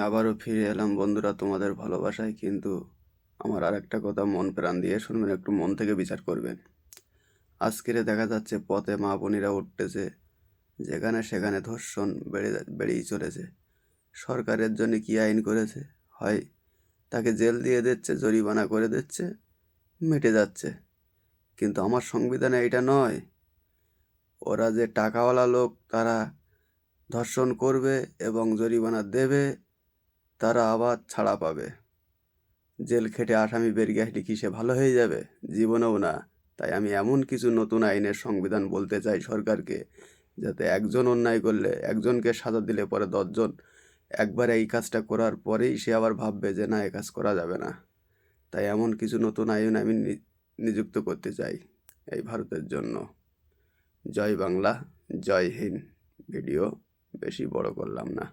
আবারও ফিরে এলাম বন্ধুরা তোমাদের ভালোবাসায়। কিন্তু আমার আর একটা কথা মন প্রাণ দিয়ে শুনবেন, একটু মন থেকে বিচার করবেন। আজকের দেখা যাচ্ছে পথে মা বোনেরা উঠতেছে, যেখানে সেখানে ধর্ষণ বেড়েই চলেছে। সরকারের জন্য কি আইন করেছে? হয় তাকে জেল দিয়ে দিচ্ছে, জরিমানা করে দিচ্ছে, মিটে যাচ্ছে। কিন্তু আমার সংবিধানে এটা নয়। ওরা যে টাকাওয়ালা লোক, তারা ধর্ষণ করবে এবং জরিমানা দেবে, তারা আবার ছাড়া পাবে। জেল খেটে আসামি বেরিয়ে আসলে কি সে ভালো হয়ে যাবে? জীবনেও না। তাই আমি এমন কিছু নতুন আইনের সংবিধান বলতে চাই সরকারকে, যাতে একজন অন্যায় করলে একজনকে সাজা দিলে পরে 10 জন একবার এই কাজটা করার পরেই সে আবার ভাববে যে না, এ কাজ করা যাবে না। তাই এমন কিছু নতুন আইন আমি নিযুক্ত করতে চাই এই ভারতের জন্য। জয় বাংলা, জয় হিন্দ। ভিডিও বেশি বড় করলাম না।